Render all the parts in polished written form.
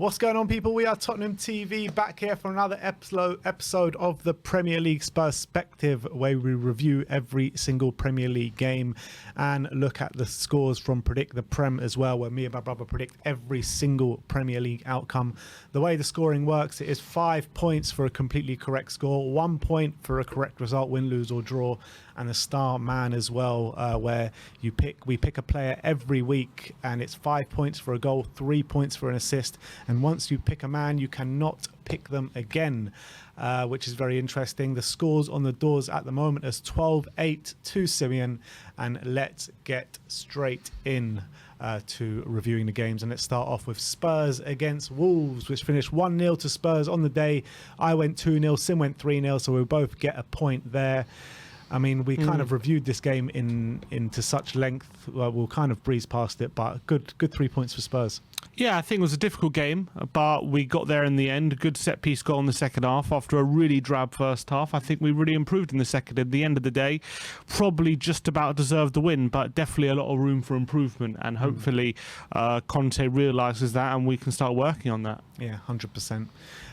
What's going on, people? We are Tottenham TV, back here for another episode of the Premier League SPUR-SPECTIVE, where we review every single Premier League game and look at the scores from Predict the Prem as well, where me and my brother predict every single Premier League outcome. The way the scoring works, it is 5 points for a completely correct score, 1 point for a correct result, win, lose or draw, and a star man as well, where we pick a player every week, and it's 5 points for a goal, 3 points for an assist, and once you pick a man, you cannot pick them again, which is very interesting. The scores on the doors at the moment is 12-8 to Simeon, and let's get straight in to reviewing the games. And let's start off with Spurs against Wolves, which finished 1-0 to Spurs on the day. I went 2-0, Sim went 3-0, so we both get a point there. I mean, we kind of reviewed this game into such length. Well, we'll kind of breeze past it, but good 3 points for Spurs. Yeah, I think it was a difficult game, but we got there in the end. A good set-piece goal in the second half after a really drab first half. I think we really improved in the second. At the end of the day, probably just about deserved the win, but definitely a lot of room for improvement. And hopefully Conte realises that and we can start working on that. Yeah, 100%.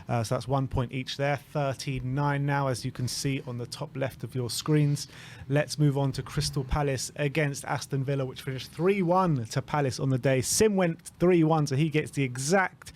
So that's 1 point each there. 39 now, as you can see on the top left of your screens. Let's move on to Crystal Palace against Aston Villa, which finished 3-1 to Palace on the day. Sim went 3-1, so he gets the exact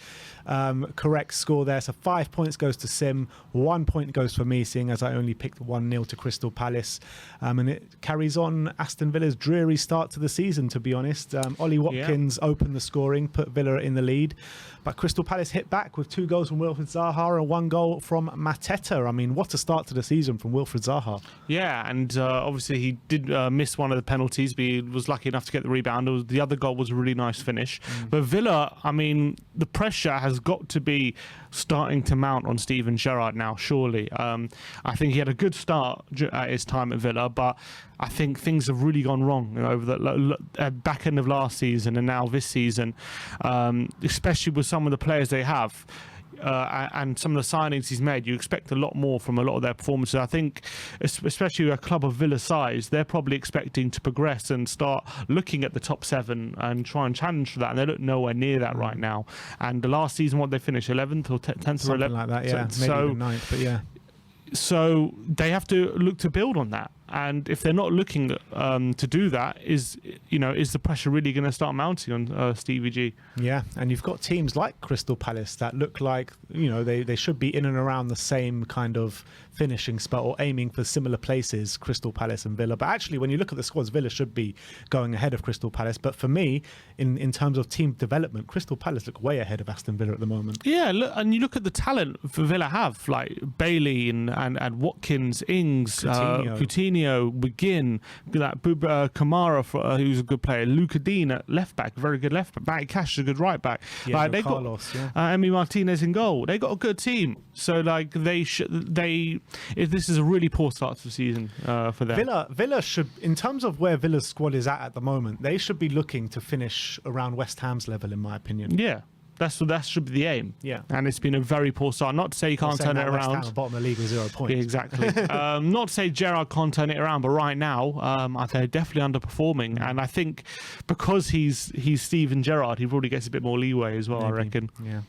correct score there. So 5 points goes to Sim, 1 point goes for me, seeing as I only picked 1-0 to Crystal Palace. And it carries on Aston Villa's dreary start to the season, to be honest. Ollie Watkins opened the scoring, put Villa in the lead, but Crystal Palace hit back with 2 goals from Wilfried Zaha and 1 goal from Mateta. I mean, what a start to the season from Wilfried Zaha. Yeah, and obviously he did miss one of the penalties, but he was lucky enough to get the rebound. The other goal was a really nice finish. But Villa, I mean, the pressure has got to be starting to mount on Steven Gerrard now, surely. I think he had a good start at his time at Villa, but I think things have really gone wrong over the back end of last season and now this season, especially with some of the players they have. And some of the signings he's made, you expect a lot more from a lot of their performances. I think, especially a club of Villa size, they're probably expecting to progress and start looking at the top 7 and try and challenge for that. And they look nowhere near that right now. And the last season, what they finished 11th or 10th or 11th, something like that, yeah, maybe even 9th, but yeah. So they have to look to build on that. And if they're not looking to do that, is the pressure really going to start mounting on Stevie G? Yeah, and you've got teams like Crystal Palace that look like they should be in and around the same kind of finishing spot or aiming for similar places, Crystal Palace and Villa. But actually, when you look at the squads, Villa should be going ahead of Crystal Palace. But for me, in terms of team development, Crystal Palace look way ahead of Aston Villa at the moment. Yeah, look, and you look at the talent for Villa have, like Bailey and Watkins, Ings, Coutinho, McGinn, Kamara, who's a good player, Luka Dean at left back, very good left back, Matty Cash is a good right back. Yeah, like, they Carlos, got Emi Martinez in goal. They got a good team. So like this is a really poor start to the season for them. Villa should, in terms of where Villa's squad is at the moment, they should be looking to finish around West Ham's level, in my opinion. Yeah. That should be the aim. Yeah. And it's been a very poor start. Not to say you can't turn it around. West Ham, bottom of the league with 0 points. Yeah, exactly. Not to say Gerrard can't turn it around, but right now, they're definitely underperforming. And I think because he's Steven Gerrard, he probably gets a bit more leeway as well, maybe. I reckon. Yeah.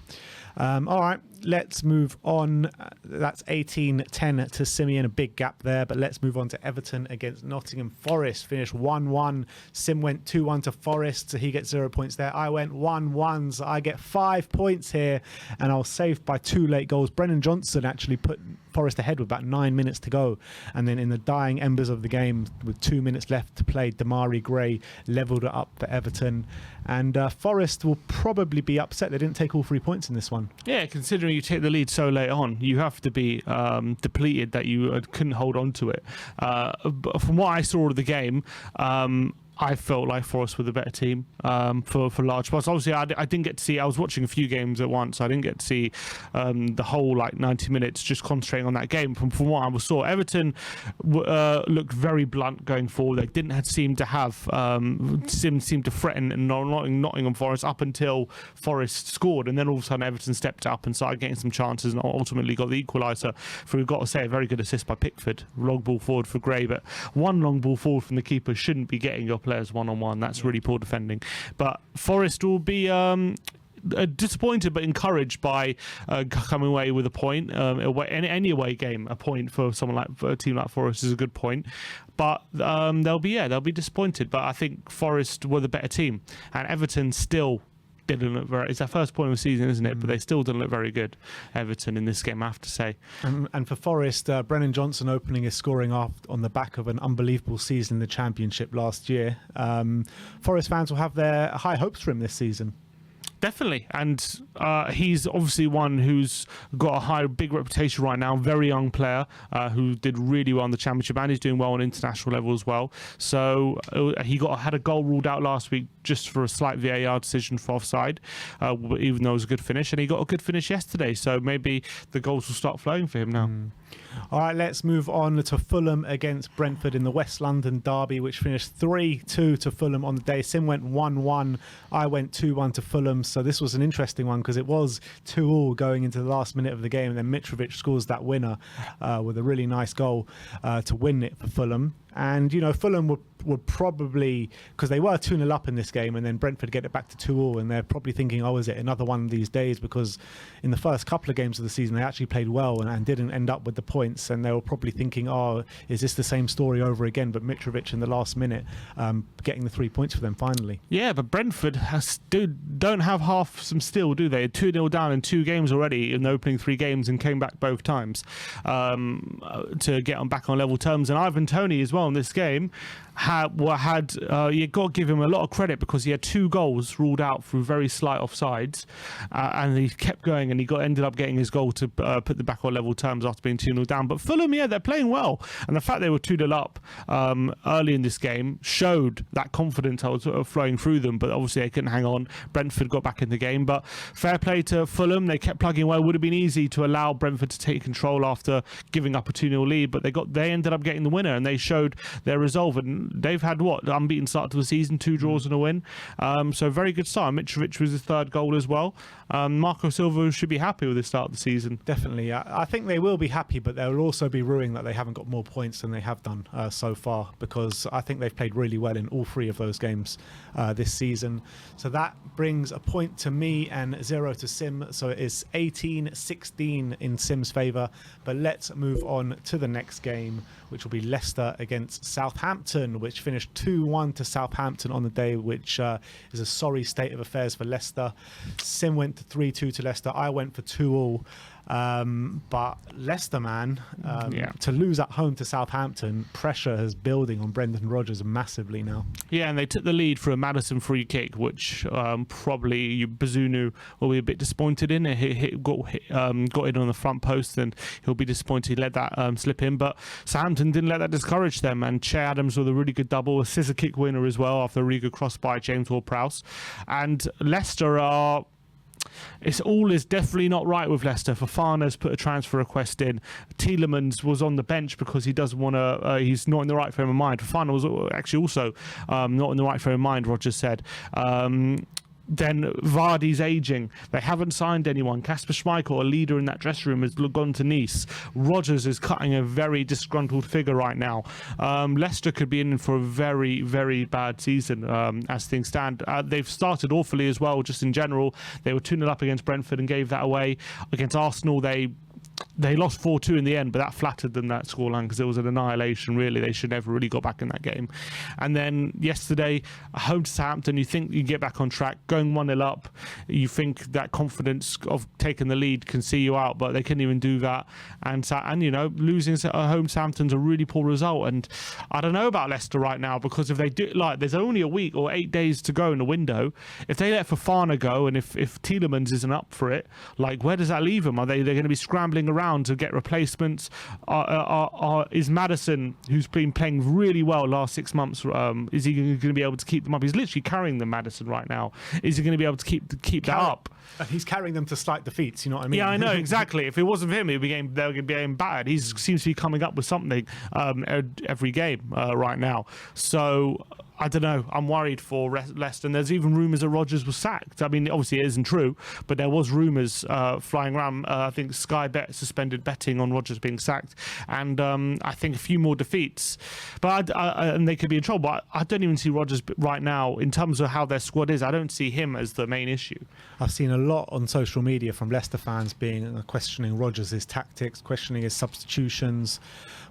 All right, let's move on. That's 18-10 to Simeon, a big gap there. But let's move on to Everton against Nottingham Forest. Finished 1-1. Sim went 2-1 to Forest, so he gets 0 points there. I went 1-1, so I get 5 points here, and I was saved by 2 late goals. Brennan Johnson actually put Forest ahead with about 9 minutes to go, and then in the dying embers of the game, with 2 minutes left to play, Damari Gray levelled it up for Everton. And Forest will probably be upset they didn't take all 3 points in this one. Yeah, considering you take the lead so late on, you have to be depleted that you couldn't hold on to it. But from what I saw of the game, I felt like Forest were the better team for large parts. Obviously, I didn't get to see. I was watching a few games at once. I didn't get to see the whole 90 minutes just concentrating on that game. From what I saw, Everton looked very blunt going forward. They didn't seem to have seemed to threaten Nottingham Forest up until Forest scored, and then all of a sudden Everton stepped up and started getting some chances and ultimately got the equaliser. For, we've got to say, a very good assist by Pickford. Long ball forward for Gray, but one long ball forward from the keeper shouldn't be getting your players one-on-one. That's really poor defending. But Forest will be disappointed but encouraged by coming away with a point. Any away game, a point for a team like Forest is a good point. But they'll be disappointed. But I think Forest were the better team, and Everton still didn't look very. It's their first point of the season, isn't it? But they still didn't look very good, Everton, in this game, I have to say. And for Forest, Brennan Johnson opening his scoring off on the back of an unbelievable season in the Championship last year. Forest fans will have their high hopes for him this season. Definitely, and he's obviously one who's got a big reputation right now. Very young player who did really well in the Championship, and he's doing well on international level as well. So he had a goal ruled out last week just for a slight VAR decision for offside, even though it was a good finish, and he got a good finish yesterday. So maybe the goals will start flowing for him now. All right, let's move on to Fulham against Brentford in the West London derby, which finished 3-2 to Fulham on the day. Sim went 1-1. I went 2-1 to Fulham. So this was an interesting one because it was 2-2 going into the last minute of the game. And then Mitrovic scores that winner with a really nice goal to win it for Fulham. And, you know, Fulham would probably, because they were 2-0 up in this game, and then Brentford get it back to 2-2, and they're probably thinking, oh, is it another one of these days? Because in the first couple of games of the season, they actually played well and didn't end up with the points, and they were probably thinking, oh, is this the same story over again? But Mitrovic in the last minute getting the 3 points for them finally. Yeah, but Brentford don't have half some steel, do they? 2-0 down in 2 games already in the opening 3 games and came back both times to get back on level terms. And Ivan Toney as well in this game you got to give him a lot of credit because he had 2 goals ruled out through very slight offsides, and he kept going, and he ended up getting his goal to put the back on level terms after being 2-0 down. But Fulham, they're playing well, and the fact they were 2-0 up early in this game showed that confidence that was sort of flowing through them. But obviously they couldn't hang on. Brentford got back in the game, but fair play to Fulham. They kept plugging away. It would have been easy to allow Brentford to take control after giving up a 2-0 lead, but they ended up getting the winner, and they showed their resolve. And they've had unbeaten start to the season, 2 draws and a win. So very good start. Mitrovic was his 3rd goal as well. Marco Silva should be happy with the start of the season. Definitely. I think they will be happy, but they'll also be ruining that they haven't got more points than they have done so far, because I think they've played really well in all 3 of those games this season. So that brings a point to me and 0 to Sim. So it is 18-16 in Sim's favour. But let's move on to the next game, which will be Leicester against Southampton, which finished 2-1 to Southampton on the day, which is a sorry state of affairs for Leicester. Sim went to 3-2 to Leicester. I went for 2-2. But Leicester, man, to lose at home to Southampton, pressure is building on Brendan Rodgers massively now. Yeah, and they took the lead for a Maddison free kick, which probably Bazunu will be a bit disappointed in. It got in on the front post, and he'll be disappointed he let that slip in. But Southampton didn't let that discourage them, and Che Adams with a really good double, a scissor kick winner as well after a really good cross by James Ward-Prowse. And Leicester are... all is definitely not right with Leicester. Fofana's put a transfer request in. Tielemans was on the bench because he doesn't want to. He's not in the right frame of mind. Fofana was actually also not in the right frame of mind, Rodgers said. Then Vardy's aging. They haven't signed anyone. Kasper Schmeichel, a leader in that dressing room, has gone to Nice. Rodgers is cutting a very disgruntled figure right now. Leicester could be in for a very, very bad season as things stand. They've started awfully as well, just in general. They were 2-0 up against Brentford and gave that away. Against Arsenal, they lost 4-2 in the end, but that flattered them, that scoreline, because it was an annihilation, really. They should never really got back in that game. And then yesterday, home to Southampton, you think you can get back on track. Going 1-0 up, you think that confidence of taking the lead can see you out, but they couldn't even do that. And losing at home to Southampton's a really poor result. And I don't know about Leicester right now, because if they do, there's only a week or 8 days to go in the window. If they let Fofana go, and if Tielemans isn't up for it, where does that leave them? They're going to be scrambling around to get replacements? Is Maddison, who's been playing really well last 6 months, is he going to be able to keep them up? He's literally carrying them, Maddison, right now. Is he going to be able to keep that up? He's carrying them to slight defeats, you know what I mean? Yeah, I know, exactly. If it wasn't for him, they would be getting battered. He seems to be coming up with something every game right now. So I don't know. I'm worried for Leicester. And there's even rumours that Rodgers was sacked. I mean, obviously it isn't true, but there was rumours flying around. I think Sky Bet suspended betting on Rodgers being sacked, and I think a few more defeats. But and they could be in trouble. But I don't even see Rodgers right now in terms of how their squad is. I don't see him as the main issue. I've seen a lot on social media from Leicester fans questioning Rodgers' tactics, questioning his substitutions.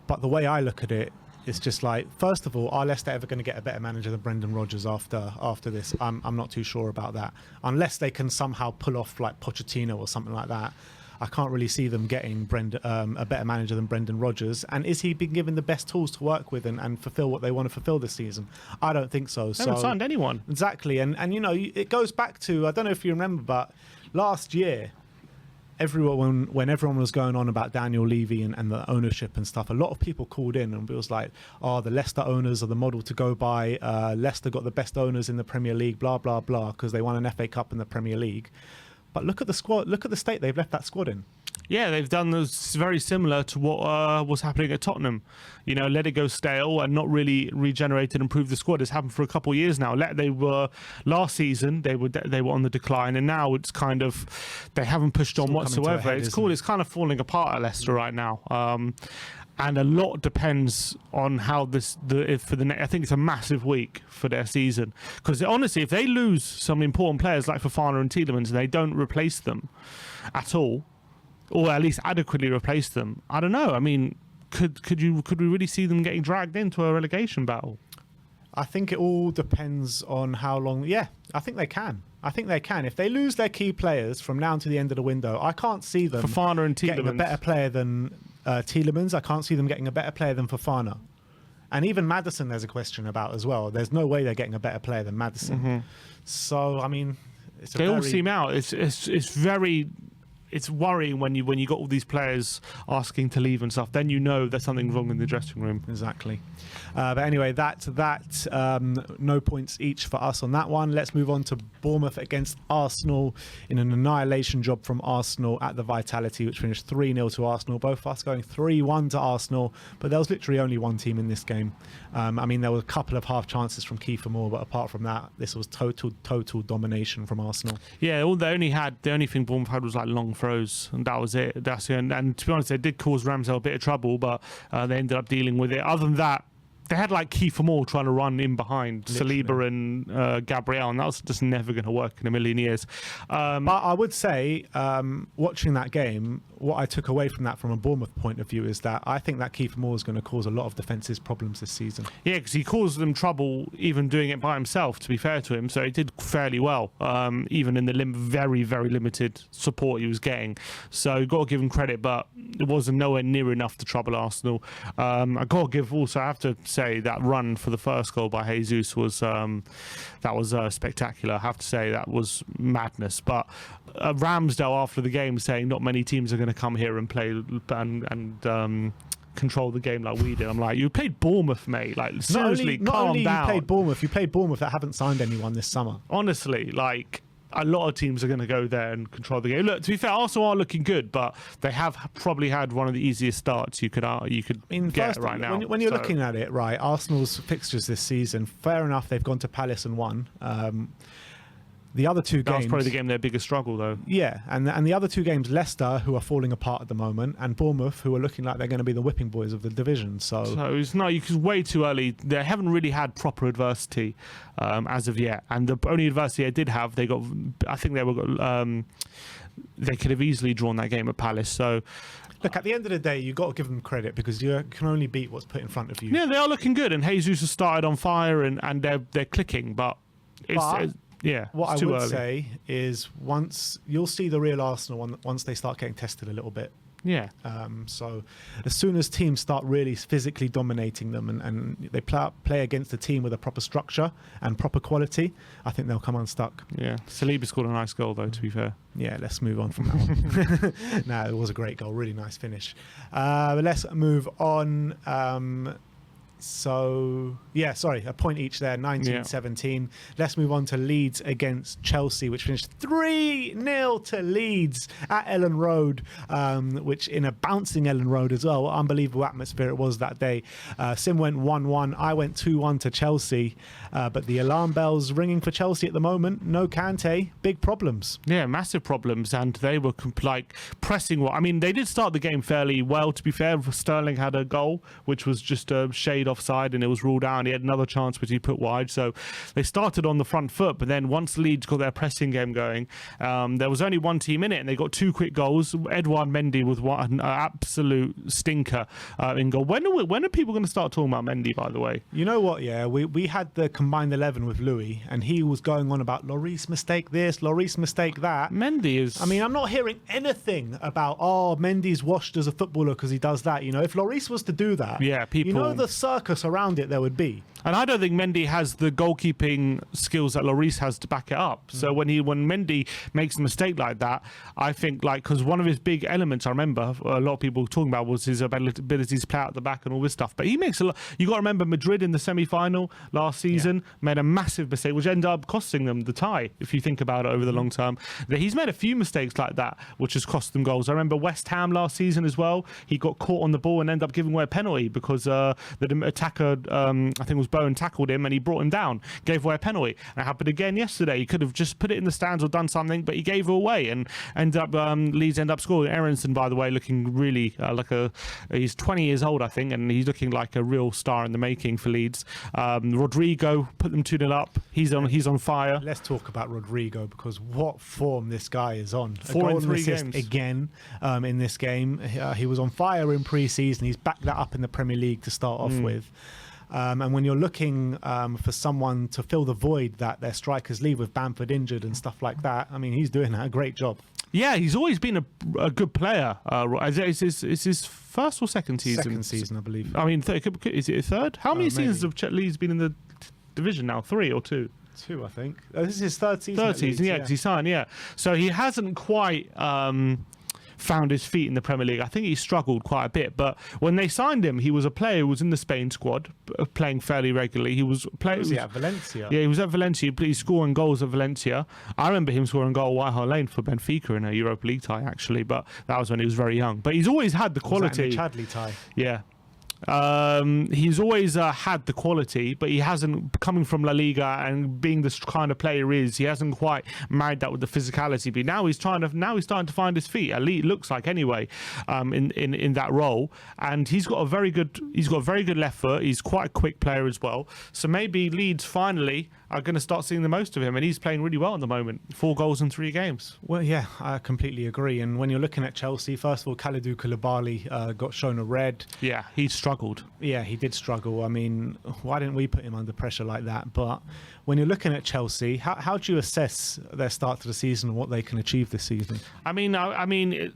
But the way I look at it, it's just like, first of all, are Leicester ever going to get a better manager than Brendan Rodgers after this? I'm not too sure about that. Unless they can somehow pull off like Pochettino or something like that, I can't really see them getting a better manager than Brendan Rodgers. And is he being given the best tools to work with and fulfill what they want to fulfill this season? I don't think so. They haven't signed anyone. Exactly. And you know, it goes back to, I don't know if you remember, but last year, when everyone was going on about Daniel Levy and the ownership and stuff, a lot of people called in and it was like, oh, the Leicester owners are the model to go by. Leicester got the best owners in the Premier League, blah, blah, blah, because they won an FA Cup in the Premier League. But look at the squad. Look at the state they've left that squad in. Yeah, they've done this very similar to what was happening at Tottenham. You know, let it go stale and not really regenerate and improve the squad. It's happened for a couple of years now. They were last season. They were on the decline, and now it's kind of they haven't pushed on whatsoever. It's kind of falling apart at Leicester right now. And a lot depends on how I think it's a massive week for their season. Because honestly, if they lose some important players like Fofana and Tielemans and they don't replace them at all, or at least adequately replace them, I don't know. I mean, could we really see them getting dragged into a relegation battle? I think it all depends on how long. Yeah, I think they can. If they lose their key players from now to the end of the window, I can't see them Fofana and Tielemans getting a better player than Tielemans. I can't see them getting a better player than Fofana. And even Maddison, there's a question about as well. There's no way they're getting a better player than Maddison. Mm-hmm. So, I mean, all seem out. It's very... It's worrying when you got all these players asking to leave and stuff. Then you know there's something wrong in the dressing room. Exactly. But anyway, no points each for us on that one. Let's move on to Bournemouth against Arsenal in an annihilation job from Arsenal at the Vitality, which finished 3-0 to Arsenal. Both of us going 3-1 to Arsenal, but there was literally only one team in this game. I mean, there were a couple of half chances from Kiefer Moore, but apart from that, this was total domination from Arsenal. Yeah, the only thing Bournemouth had was like long throws, and that was it. And to be honest, they did cause Ramsdale a bit of trouble, but they ended up dealing with it. Other than that, they had like Kiefer Moore trying to run in behind Saliba and Gabriel, and that was just never going to work in a million years. But I would say, watching that game, what I took away from that from a Bournemouth point of view is that I think that Kiefer Moore is going to cause a lot of defensive problems this season. Yeah, because he caused them trouble even doing it by himself, to be fair to him. So he did fairly well, even in the very, very limited support he was getting. So you've got to give him credit, but it wasn't nowhere near enough to trouble Arsenal. I have to say that run for the first goal by Jesus was spectacular. I have to say that was madness. But Ramsdale after the game saying not many teams are going to come here and play and control the game like we did. I'm like, you played Bournemouth, mate. Like, seriously, calm down. You played Bournemouth that haven't signed anyone this summer. Honestly, like, a lot of teams are going to go there and control the game. Look, to be fair, Arsenal are looking good, but they have probably had one of the easiest starts you could get right now. When you're looking at it, right, Arsenal's fixtures this season, fair enough, they've gone to Palace and won. The other two games... That was probably the game their biggest struggle, though. Yeah, and the other two games, Leicester, who are falling apart at the moment, and Bournemouth, who are looking like they're going to be the whipping boys of the division. So it's not, because way too early. They haven't really had proper adversity as of yet. And the only adversity they did have, they could have easily drawn that game at Palace. So... Look, at the end of the day, you've got to give them credit because you can only beat what's put in front of you. Yeah, they are looking good, and Jesus has started on fire, and they're clicking, but it's yeah. What I would early. say is once you'll see the real Arsenal once they start getting tested a little bit. Yeah. So as soon as teams start really physically dominating them and they play against a team with a proper structure and proper quality, I think they'll come unstuck. Yeah. Saliba scored a nice goal, though, to be fair. Yeah, let's move on from that one. No, it was a great goal. Really nice finish. But let's move on. A point each there, 19-17. Let's move on to Leeds against Chelsea, which finished 3-0 to Leeds at Elland Road, which in a bouncing Elland Road as well. Unbelievable atmosphere it was that day. Sim went 1-1. I went 2-1 to Chelsea. But the alarm bells ringing for Chelsea at the moment. No Kante, big problems. Yeah, massive problems. And they were pressing. I mean, they did start the game fairly well, to be fair. Sterling had a goal, which was just a shade offside and it was ruled out, and he had another chance which he put wide. So they started on the front foot, but then once Leeds got their pressing game going, there was only one team in it, and they got 2 quick goals. Edouard Mendy with one absolute stinker in goal. When are people going to start talking about Mendy, by the way? You know what, yeah, we had the combined 11 with Louis, and he was going on about Lloris mistake this, Lloris mistake that. Mendy is... I mean, I'm not hearing anything about, oh, Mendy's washed as a footballer because he does that. You know, if Lloris was to do that, yeah, people... you know the circus around it there would be. And I don't think Mendy has the goalkeeping skills that Lloris has to back it up. So when Mendy makes a mistake like that, I think, like, because one of his big elements, I remember a lot of people talking about, was his ability to play out the back and all this stuff. But he makes a lot. You got to remember Madrid in the semi-final last season made a massive mistake, which ended up costing them the tie. If you think about it over the long term, he's made a few mistakes like that, which has cost them goals. I remember West Ham last season as well. He got caught on the ball and ended up giving away a penalty because the attacker, I think it was Bowen, tackled him and he brought him down, gave away a penalty. And it happened again yesterday. He could have just put it in the stands or done something, but he gave it away and Leeds end up scoring. Aronson, by the way, looking really he's 20 years old, I think, and he's looking like a real star in the making for Leeds. Rodrigo put them 2-0 up. He's on fire. Let's talk about Rodrigo, because what form this guy is on. 4 in 3 games again in this game. He was on fire in pre-season. He's backed that up in the Premier League to start off with. And when you're looking for someone to fill the void that their strikers leave with Bamford injured and stuff like that, I mean, he's doing a great job. Yeah, he's always been a good player. It's his first or second season? Second season, I believe. I mean, is it a third? How many seasons have Chet Leeds been in the division now? 3 or 2? 2, I think. This is his third season. Third season, yeah, because he signed, yeah. So he hasn't quite found his feet in the Premier League. I think he struggled quite a bit, but when they signed him, he was a player who was in the Spain squad, playing fairly regularly. He was playing. Was he at Valencia? Yeah, he was at Valencia. He's scoring goals at Valencia. I remember him scoring a goal at White Hart Lane for Benfica in a Europa League tie, actually, but that was when he was very young. But he's always had the quality. Was that in the Chadley tie? Yeah. He's always had the quality, but he hasn't, coming from La Liga and being this kind of player he hasn't quite married that with the physicality. But now he's starting to find his feet. At least it looks like anyway, in that role. And he's got a very good left foot. He's quite a quick player as well. So maybe Leeds finally are going to start seeing the most of him, and he's playing really well at the moment. 4 goals in 3 games. Well, yeah, I completely agree. And when you're looking at Chelsea, first of all, Kalidou Koulibaly got shown a red. Yeah, he struggled. Yeah, he did struggle. I mean, why didn't we put him under pressure like that? But when you're looking at Chelsea, how do you assess their start to the season and what they can achieve this season? I mean,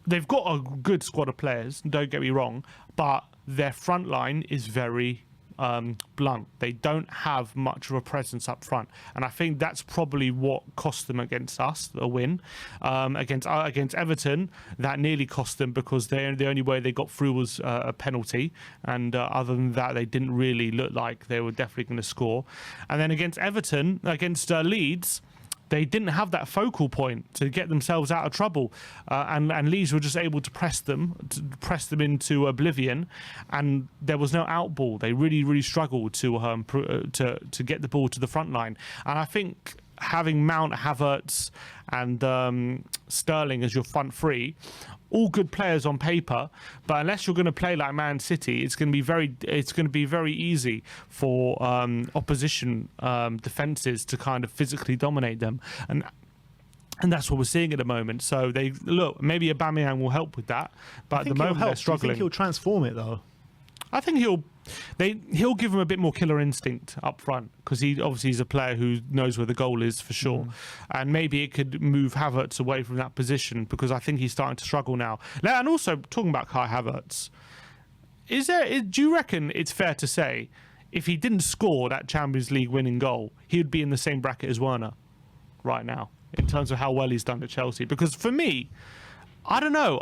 they've got a good squad of players, don't get me wrong, but their front line is very blunt. They don't have much of a presence up front, and I think that's probably what cost them against us a win. Against Everton, that nearly cost them because the only way they got through was a penalty, and other than that, they didn't really look like they were definitely going to score. And then against Leeds, they didn't have that focal point to get themselves out of trouble, and Leeds were just able to press them into oblivion, and there was no out ball. They really struggled to get the ball to the front line, and I think having Mount, Havertz, and Sterling as your front three, all good players on paper, but unless you're going to play like Man City, it's going to be very easy for opposition defenses to kind of physically dominate them, and that's what we're seeing at the moment. So maybe Aubameyang will help with that, but at the moment they're struggling. Do you think he'll transform it though? I think he'll give him a bit more killer instinct up front, because he obviously is a player who knows where the goal is for sure, and maybe it could move Havertz away from that position, because I think he's starting to struggle now. And also talking about Kai Havertz, do you reckon it's fair to say if he didn't score that Champions League winning goal, he would be in the same bracket as Werner right now in terms of how well he's done at Chelsea? Because for me, I don't know.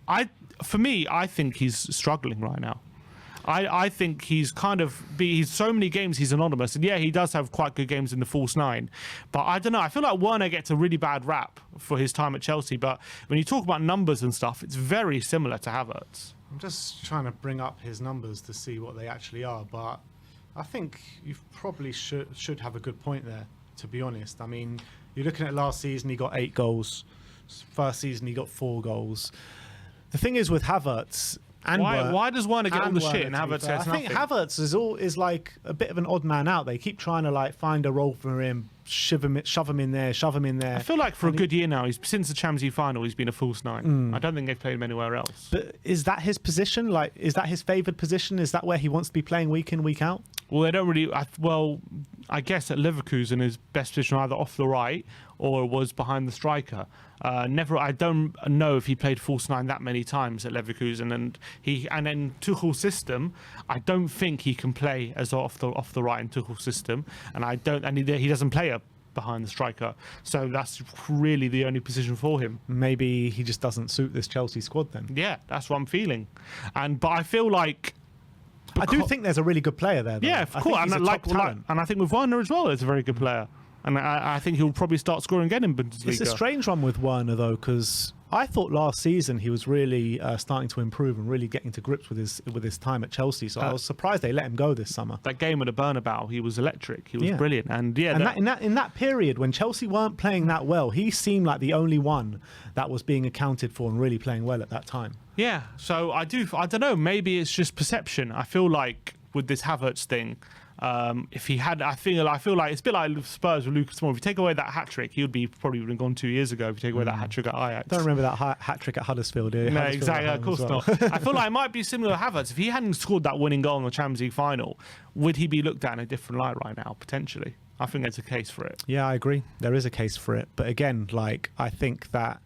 I think he's struggling right now. I think he's so many games he's anonymous, and yeah, he does have quite good games in the false nine, but I don't know, I feel like Werner gets a really bad rap for his time at Chelsea, but when you talk about numbers and stuff, it's very similar to Havertz. I'm just trying to bring up his numbers to see what they actually are, but I think you probably should have a good point there, to be honest. I mean, you're looking at last season, he got 8 goals. First season, he got 4 goals. The thing is with Havertz, And Why does Werner get all the shit and Havertz says I think nothing? Havertz is like a bit of an odd man out. They keep trying to like find a role for him, shove him in there. I feel like for a good year now, since the Champions League final, he's been a false nine. I don't think they've played him anywhere else. But is that his position? Like, is that his favoured position? Is that where he wants to be playing week in, week out? Well, they don't really. I guess at Leverkusen, his best position either off the right or was behind the striker. I don't know if he played false nine that many times at Leverkusen, and then Tuchel's system, I don't think he can play as off the right in Tuchel's system, and he doesn't play behind the striker, so that's really the only position for him. Maybe he just doesn't suit this Chelsea squad then. Yeah, that's what I'm feeling, but I feel like. I do think there's a really good player there, though. Yeah, of course. And I think with Werner as well, it's a very good player. And I think he'll probably start scoring again in Bundesliga. It's a strange one with Werner, though, because I thought last season he was really starting to improve and really getting to grips with his time at Chelsea. So I was surprised they let him go this summer. That game at the Bernabeu, he was electric. He was brilliant. And in that period when Chelsea weren't playing that well, he seemed like the only one that was being accounted for and really playing well at that time. Yeah. So I don't know. Maybe it's just perception. I feel like with this Havertz thing. If he had, I feel like it's a bit like Spurs with Lucas Moura. If you take away that hat trick, he would be probably would have gone 2 years ago. If you take away that hat trick at Ajax, Don't remember that hat trick at Huddersfield. No, exactly. Of course not. I feel like it might be similar to Havertz. If he hadn't scored that winning goal in the Champions League final, would he be looked at in a different light right now? Potentially, I think there's a case for it. Yeah, I agree. There is a case for it, but again, like I think that.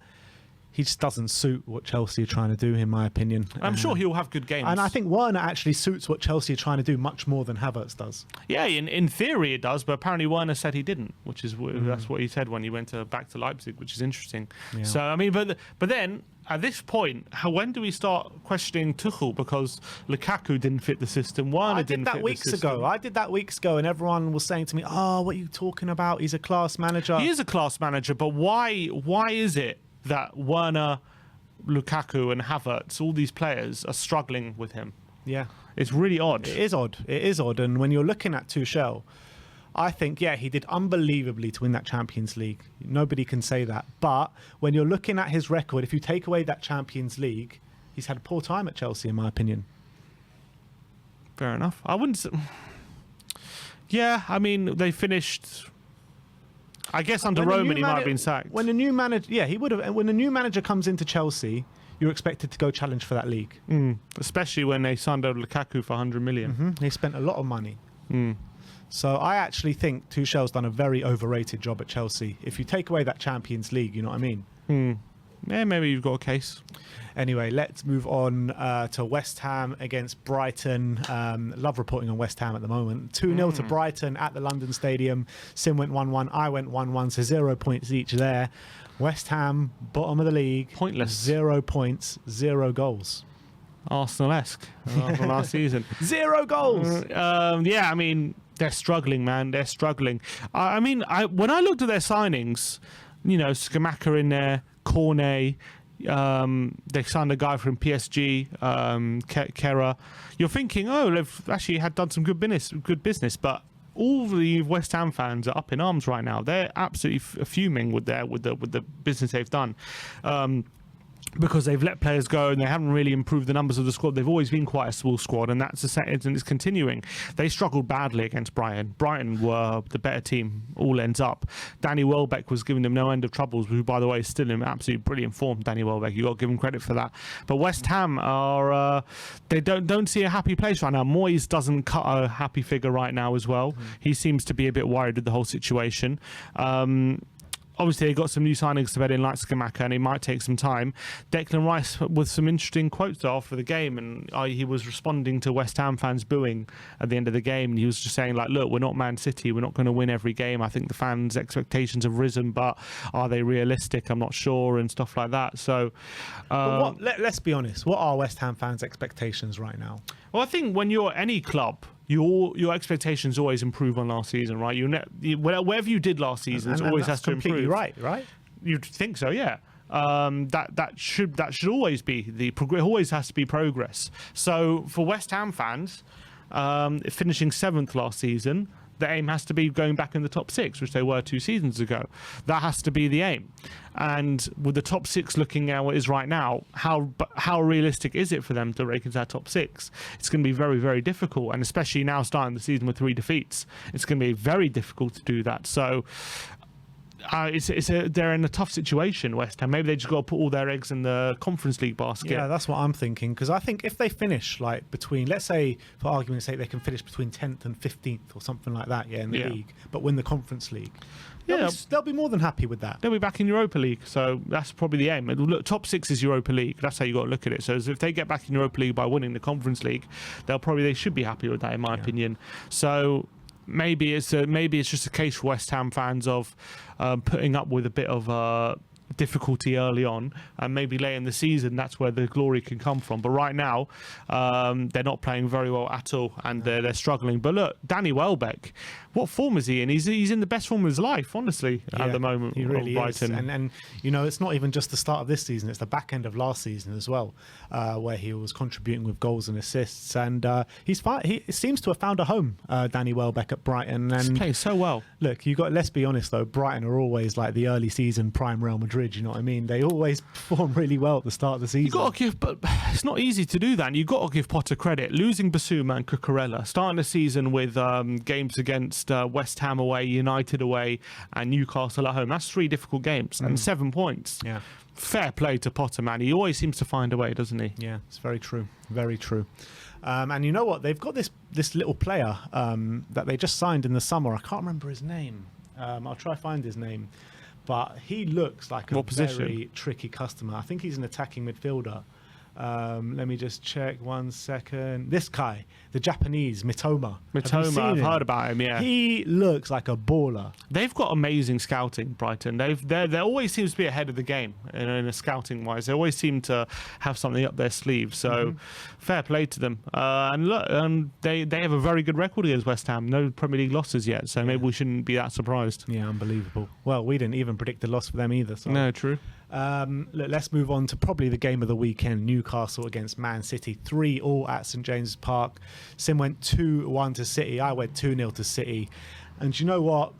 He just doesn't suit what Chelsea are trying to do, in my opinion. I'm sure he'll have good games. And I think Werner actually suits what Chelsea are trying to do much more than Havertz does. Yeah, in theory it does, but apparently Werner said he didn't, which is that's what he said when he went back to Leipzig, which is interesting. Yeah. So, I mean, but then at this point, when do we start questioning Tuchel? Because Lukaku didn't fit the system, Werner didn't fit the system. I did that weeks ago, and everyone was saying to me, "Oh, what are you talking about? He's a class manager." He is a class manager, but why is it that Werner, Lukaku and Havertz, all these players, are struggling with him? Yeah. It's really odd. It is odd. And when you're looking at Tuchel, I think, he did unbelievably to win that Champions League. Nobody can say that. But when you're looking at his record, if you take away that Champions League, he's had a poor time at Chelsea, in my opinion. Fair enough. I wouldn't say... Yeah, I mean, they finished... I guess under Roman he might have been sacked. When a new manager, he would have. When a new manager comes into Chelsea, you're expected to go challenge for that league. Especially when they signed out Lukaku for 100 million. They spent a lot of money. So I actually think Tuchel's done a very overrated job at Chelsea. If you take away that Champions League, you know what I mean? Yeah, maybe you've got a case. Anyway, let's move on to West Ham against Brighton. Love reporting on West Ham at the moment. 2-0 to Brighton at the London Stadium. Sim went 1-1. I went 1-1, so 0 points each there. West Ham, bottom of the league. Pointless. 0 points, 0 goals. Arsenal-esque from last season. 0 goals! I mean, they're struggling, man. They're struggling. When I looked at their signings, Scamacca in there, Cornet, they signed a guy from PSG, Kera. You're thinking, they've actually done some good business, but all the West Ham fans are up in arms right now. They're absolutely fuming with the business they've done. Because they've let players go and they haven't really improved the numbers of the squad. They've always been quite a small squad, and that's and it's continuing. They struggled badly against Brighton. Brighton were the better team, all ends up. Danny Welbeck was giving them no end of troubles, who, by the way, is still in absolutely brilliant form. Danny Welbeck, you got to give him credit for that. But West Ham are they don't see a happy place right now. Moyes doesn't cut a happy figure right now as well. He seems to be a bit worried with the whole situation. Obviously, they got some new signings to bed in, like Scamacca, and it might take some time. Declan Rice with some interesting quotes after the game, and he was responding to West Ham fans booing at the end of the game, and he was just saying, like, look, we're not Man City, we're not going to win every game. I think the fans' expectations have risen, but are they realistic? I'm not sure, and stuff like that. So, let's be honest. What are West Ham fans' expectations right now? Well, I think when you're any club, your expectations always improve on last season, right? Whatever you did last season, it always has to improve. Completely right? You'd think so, yeah. That should always be it always has to be progress. So for West Ham fans, finishing 7th last season, the aim has to be going back in the top 6, which they were 2 seasons ago. That has to be the aim. And with the top 6 looking at what it is right now, how realistic is it for them to break into that top 6? It's going to be very, very difficult, and especially now starting the season with 3 defeats, it's going to be very difficult to do that. So they're in a tough situation, West Ham. Maybe they just got to put all their eggs in the Conference League basket. Yeah, that's what I'm thinking, because I think if they finish like between, let's say for argument's sake, they can finish between 10th and 15th or something like that, in the league, but win the Conference League. They'll be more than happy with that. They'll be back in Europa League, so that's probably the aim. Look, top 6 is Europa League. That's how you got to look at it. So if they get back in Europa League by winning the Conference League, they should be happy with that, in my opinion. So maybe it's just a case for West Ham fans of putting up with a bit of difficulty early on, and maybe late in the season that's where the glory can come from. But right now they're not playing very well at all, and they're struggling. But look, Danny Welbeck, what form is he in? He's in the best form of his life, honestly, at the moment. He really is. Brighton. And it's not even just the start of this season, it's the back end of last season as well, where he was contributing with goals and assists, and he seems to have found a home, Danny Welbeck at Brighton. And he's playing so well. Look, let's be honest though, Brighton are always like the early season prime Real Madrid, you know what I mean? They always perform really well at the start of the season. But it's not easy to do that, and you've got to give Potter credit. Losing Basuma and Cucurella, starting the season with games against West Ham away, United away, and Newcastle at home. That's 3 difficult games and 7 points. Yeah. Fair play to Potter, man. He always seems to find a way, doesn't he? Yeah, it's very true. Very true. And you know what? They've got this little player that they just signed in the summer. I can't remember his name. I'll try to find his name. But he looks like a very tricky customer. I think he's an attacking midfielder. Let me just check 1 second. This guy, the Japanese, Mitoma. I've heard about him, yeah. He looks like a baller. They've got amazing scouting, Brighton. They always seems to be ahead of the game in a scouting-wise. They always seem to have something up their sleeve. So fair play to them. And look, they have a very good record against West Ham. No Premier League losses yet, so maybe we shouldn't be that surprised. Yeah, unbelievable. Well, we didn't even predict the loss for them either. So. No, true. Look, let's move on to probably the game of the weekend. Newcastle against Man City, 3-3 at St James's Park. Sim went 2-1 to City. I went 2-0 to City. And you know what?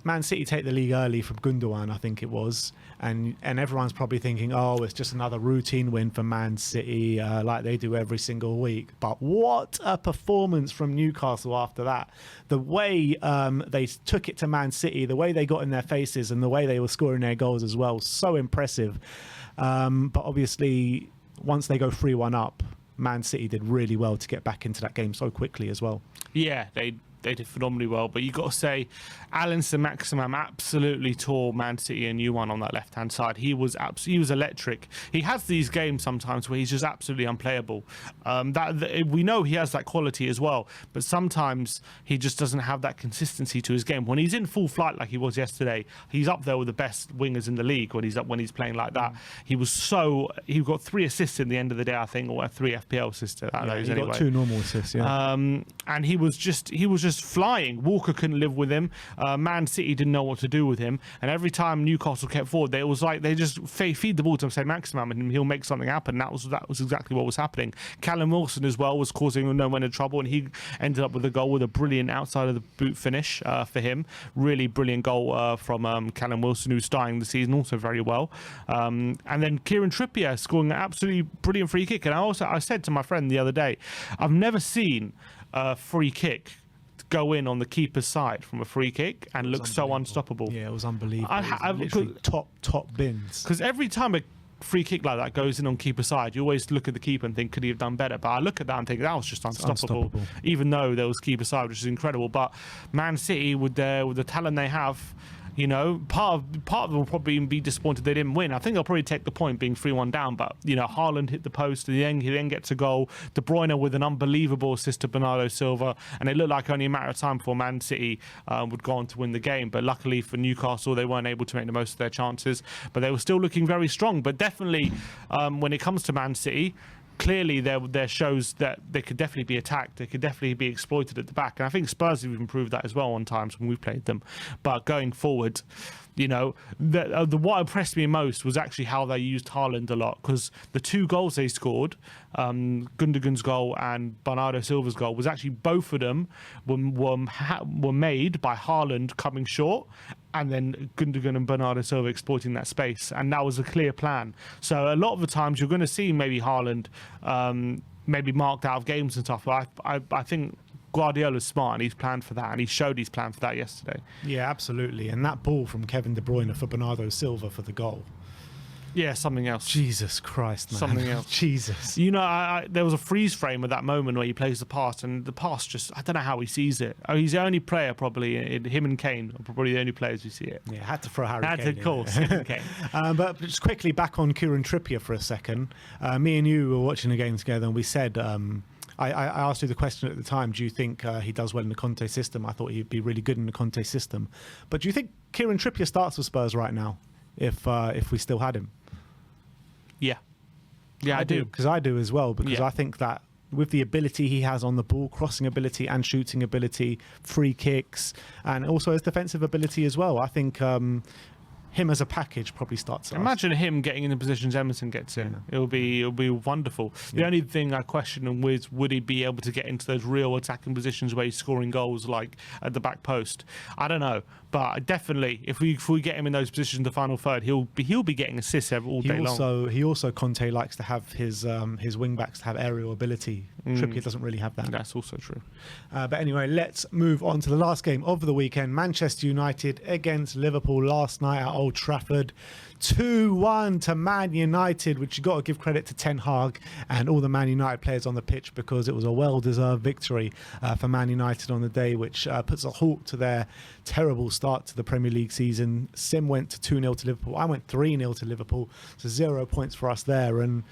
Man City take the league early from Gundogan, I think it was, and everyone's probably thinking, oh, it's just another routine win for Man City, like they do every single week. But what a performance from Newcastle after that. The way they took it to Man City, the way they got in their faces, and the way they were scoring their goals as well, so impressive. But obviously, once they go 3-1 up, Man City did really well to get back into that game so quickly as well. Yeah, they did phenomenally well, but you got to say Alan Saint-Maximin absolutely tore Man City a new one on that left-hand side. He was electric. He has these games sometimes where he's just absolutely unplayable. We know he has that quality as well, but sometimes he just doesn't have that consistency to his game. When he's in full flight like he was yesterday, he's up there with the best wingers in the league when he's playing like that. He got 3 assists in the end of the day, I think, or 3 FPL assists. He got 2 normal assists, yeah. And he was just flying. Walker couldn't live with him. Man City didn't know what to do with him, and every time Newcastle kept forward, it was like they just feed the ball to him, say Maximum, and he'll make something happen. That was exactly what was happening. Callum Wilson as well was causing no end of trouble, and he ended up with a goal with a brilliant outside of the boot finish for him. Really brilliant goal from Callum Wilson, who's starting the season also very well. And then Kieran Trippier scoring an absolutely brilliant free kick. And I said to my friend the other day, I've never seen a free kick go in on the keeper's side from a free kick and look so unstoppable. Yeah, it was unbelievable. Literally top bins. Because every time a free kick like that goes in on keeper's side, you always look at the keeper and think, could he have done better? But I look at that and think that was just unstoppable. Even though there was keeper's side, which is incredible. But Man City, with the talent they have, you know, part of them will probably even be disappointed they didn't win. I think they'll probably take the point being 3-1 down, but, you know, Haaland hit the post, and he then gets a goal. De Bruyne with an unbelievable assist to Bernardo Silva, and it looked like only a matter of time before Man City would go on to win the game. But luckily for Newcastle, they weren't able to make the most of their chances, but they were still looking very strong. But definitely, when it comes to Man City, clearly there shows that they could definitely be attacked. They could definitely be exploited at the back. And I think Spurs have improved that as well on times when we've played them. But going forward, you know, what impressed me most was actually how they used Haaland a lot, because the 2 goals they scored, Gundogan's goal and Bernardo Silva's goal, was actually both of them were made by Haaland coming short, and then Gundogan and Bernardo Silva exploiting that space, and that was a clear plan. So a lot of the times you're going to see maybe Haaland maybe marked out of games and stuff, but I think Guardiola's smart, and he's planned for that, and he showed he's planned for that yesterday. Yeah, absolutely. And that ball from Kevin De Bruyne for Bernardo Silva for the goal. Yeah, something else. Jesus Christ, man. Something else. Jesus. You know, there was a freeze frame at that moment where he plays the pass, and the pass just, I don't know how he sees it. Oh, he's the only player probably, him and Kane are probably the only players who see it. Yeah, had to throw Harry Kane. Of course, him and Kane. But just quickly back on Kieran Trippier for a second. Me and you were watching the game together, and we said... I asked you the question at the time, do you think he does well in the Conte system? I thought he'd be really good in the Conte system. But do you think Kieran Trippier starts for Spurs right now, if we still had him? Yeah. Yeah, I do. Because I do as well, because I think that with the ability he has on the ball, crossing ability and shooting ability, free kicks, and also his defensive ability as well, I think... him as a package probably starts. Imagine him getting in the positions Emerson gets in. Yeah. It'll be wonderful. The only thing I question was, would he be able to get into those real attacking positions where he's scoring goals, like at the back post? I don't know, but definitely if we get him in those positions in the final third, he'll be getting assists all day long. He also Conte likes to have his wing backs to have aerial ability. Trippier doesn't really have that. That's also true. But anyway, let's move on to the last game of the weekend. Manchester United against Liverpool last night at Old Trafford. 2-1 to Man United, which you got to give credit to Ten Hag and all the Man United players on the pitch, because it was a well-deserved victory for Man United on the day, which puts a halt to their terrible start to the Premier League season. Sim went to 2-0 to Liverpool. I went 3-0 to Liverpool, so 0 points for us there. And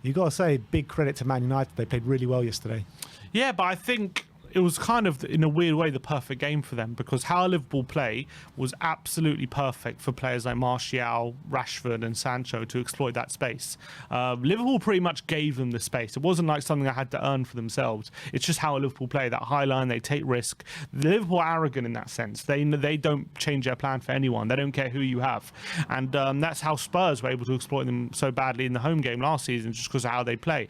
you got to say, big credit to Man United. They played really well yesterday. Yeah, but I think it was kind of, in a weird way, the perfect game for them, because how Liverpool play was absolutely perfect for players like Martial, Rashford and Sancho to exploit that space. Liverpool pretty much gave them the space. It wasn't like something they had to earn for themselves. It's just how Liverpool play, that high line, they take risk. Liverpool are arrogant in that sense. They don't change their plan for anyone. They don't care who you have. And that's how Spurs were able to exploit them so badly in the home game last season, just because of how they play.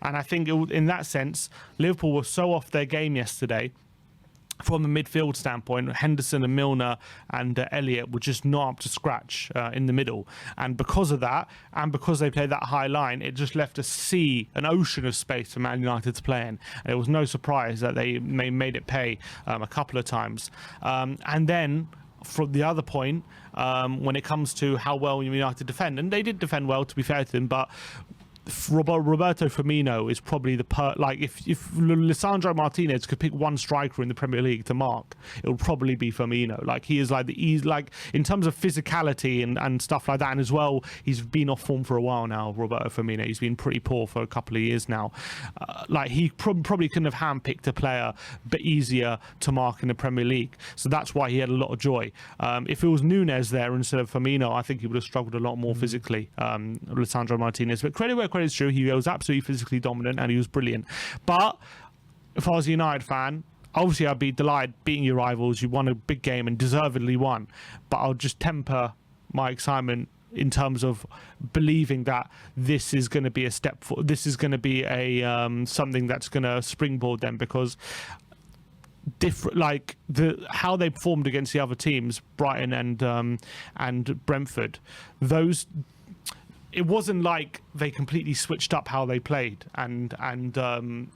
And I think in that sense, Liverpool were so off their game yesterday. From a midfield standpoint, Henderson and Milner and Elliott were just not up to scratch in the middle. And because of that, and because they played that high line, it just left an ocean of space for Man United to play in. And it was no surprise that they made it pay a couple of times. And then, from the other point, when it comes to how well United defend, and they did defend well, to be fair to them, but Roberto Firmino is probably if Lisandro Martinez could pick one striker in the Premier League to mark, it would probably be Firmino. Like, he is in terms of physicality and stuff like that, and as well, he's been off form for a while now. Roberto Firmino, he's been pretty poor for a couple of years now. He probably couldn't have handpicked a player but easier to mark in the Premier League, so that's why he had a lot of joy. If it was Núñez there instead of Firmino, I think he would have struggled a lot more physically, Lisandro Martinez. But credit where credit's true, he was absolutely physically dominant and he was brilliant. But if I was a United fan, obviously I'd be delighted beating your rivals. You won a big game and deservedly won, but I'll just temper my excitement in terms of believing that this is going to be a step forward. This is going to be a something that's going to springboard them, because different, like how they performed against the other teams, Brighton and Brentford, it wasn't like they completely switched up how they played, and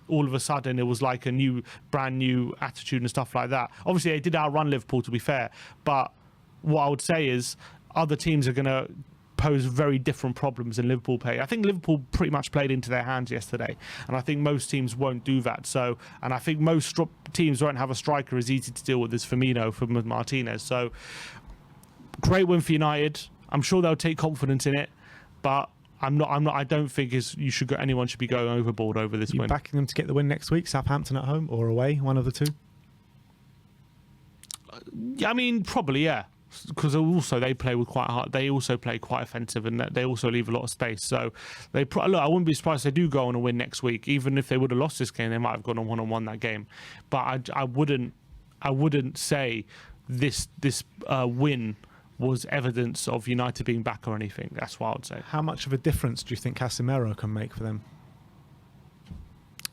all of a sudden it was like a brand new attitude and stuff like that. Obviously, they did outrun Liverpool, to be fair, but what I would say is other teams are going to pose very different problems than Liverpool play. I think Liverpool pretty much played into their hands yesterday, and I think most teams won't do that. So, and I think most teams won't have a striker as easy to deal with as Firmino from Martinez. So, great win for United. I'm sure they'll take confidence in it. But I don't think anyone should be going overboard over this win. You backing them to get the win next week? Southampton at home or away? One of the two? I mean, probably, yeah. because also they play with quite hard. They also play quite offensive, and they also leave a lot of space. So look, I wouldn't be surprised if they do go on a win next week. Even if they would have lost this game, they might have gone on 1-1 that game. But I wouldn't say this win was evidence of United being back or anything. That's what I would say. How much of a difference do you think Casemiro can make for them?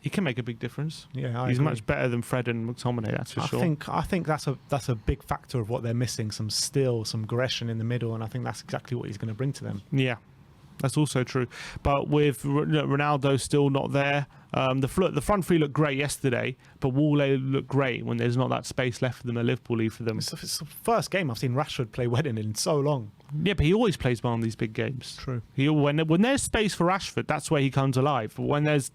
He can make a big difference. Yeah, he's agree. much better than Fred and McTominay, that's for sure. I think that's a big factor of what they're missing. Some steel, some aggression in the middle, and I think that's exactly what he's going to bring to them. Yeah, that's also true. But with Ronaldo still not there, the front three looked great yesterday, but WeAre looked great when there's not that space left for them at Liverpool leave for them. It's the first game I've seen Rashford play well in so long. Yeah, but he always plays well in these big games. True. When there's space for Rashford, that's where he comes alive. But when there's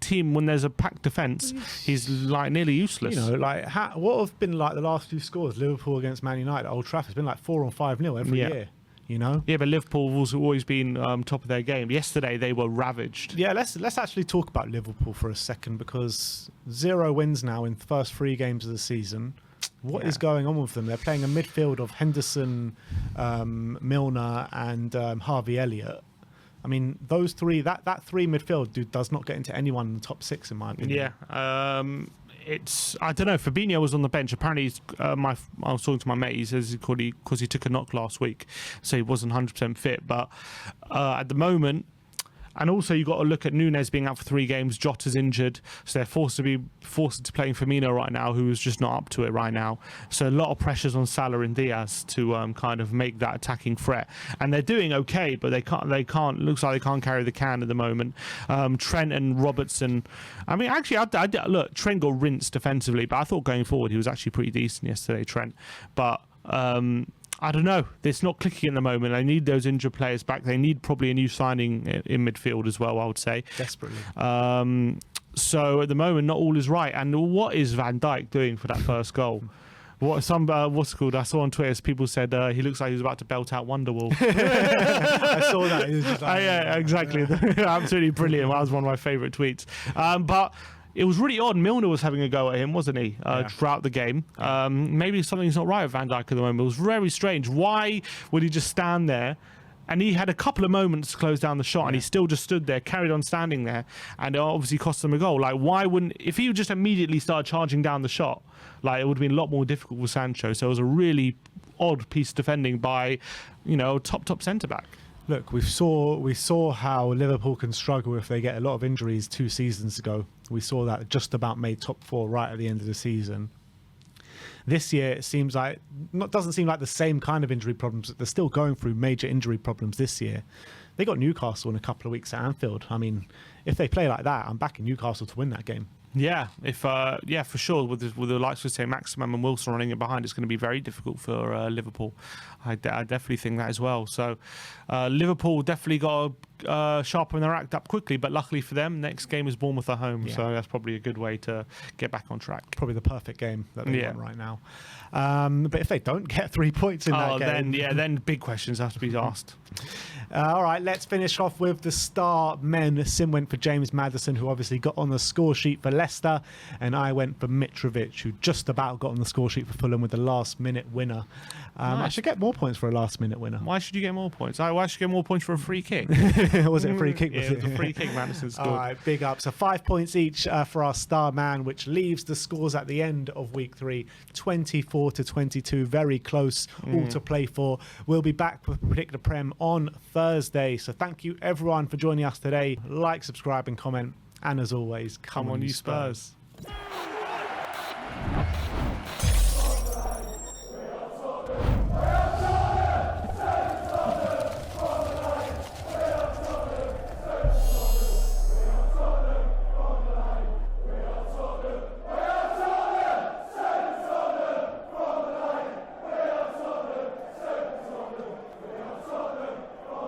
a packed defence, he's like nearly useless. You know, like what have been like the last few scores? Liverpool against Man United at Old Trafford has been like 4 or 5-0 every year. You know? Yeah, but Liverpool have always been top of their game. Yesterday they were ravaged. Yeah, let's actually talk about Liverpool for a second, because 0 wins now in the first 3 games of the season. What is going on with them? They're playing a midfield of Henderson, Milner, and Harvey Elliott. I mean, those three, that 3 midfield does not get into anyone in the top 6, in my opinion. Yeah. I don't know. Fabinho was on the bench. Apparently, I was talking to my mate. He says because he took a knock last week, so he wasn't 100% fit. But at the moment, and also you've got to look at Núñez being out for 3 games. Jota's injured, so they're forced to playing Firmino right now, who is just not up to it right now. So a lot of pressures on Salah and Diaz to kind of make that attacking threat, and they're doing okay, but they can't. Looks like they can't carry the can at the moment. Trent and Robertson. I mean, actually, look, Trent got rinsed defensively, but I thought going forward he was actually pretty decent yesterday, Trent. But I don't know. It's not clicking at the moment. They need those injured players back. They need probably a new signing in midfield as well, I would say. Desperately. So at the moment, not all is right. And what is Van Dijk doing for that first goal? What's it called? I saw on Twitter, people said he looks like he was about to belt out Wonderwall. I saw that. He was just like, yeah, exactly. Absolutely brilliant. That was one of my favourite tweets. But it was really odd. Milner was having a go at him, wasn't he, throughout the game? Maybe something's not right with Van Dijk at the moment. It was very strange. Why would he just stand there? And he had a couple of moments to close down the shot, and he still just stood there, carried on standing there, and it obviously cost them a goal. Like, why wouldn't... If he just immediately started charging down the shot, like, it would have been a lot more difficult for Sancho. So it was a really odd piece of defending by, top centre-back. Look, we saw how Liverpool can struggle if they get a lot of injuries 2 seasons ago. We saw that just about made top 4 right at the end of the season. This year, it seems like doesn't seem like the same kind of injury problems. They're still going through major injury problems this year. They got Newcastle in a couple of weeks at Anfield. I mean, if they play like that, I'm backing Newcastle to win that game. Yeah, for sure. With the likes of, say, Maximum and Wilson running it behind, it's going to be very difficult for Liverpool. I definitely think that as well. So Liverpool definitely got to sharpen their act up quickly, but luckily for them, next game is Bournemouth at home. Yeah. So that's probably a good way to get back on track. Probably the perfect game that they want right now. But if they don't get 3 points in that game... then big questions have to be asked. All right, let's finish off with the star men. Sim went for James Maddison, who obviously got on the score sheet for Leicester, and I went for Mitrovic, who just about got on the score sheet for Fulham with the last-minute winner. Nice. I should get more points for a last-minute winner. Why should you get more points? Why should you get more points for a free kick? Was it a free kick? Yeah, it was a free kick. Maddison scored. All right, big up. So 5 points each for our star man, which leaves the scores at the end of week 3, 24-22. Very close, all to play for. We'll be back with Predict the Prem on Thursday. So thank you everyone for joining us today. Like, subscribe and comment. And as always, come on you Spurs.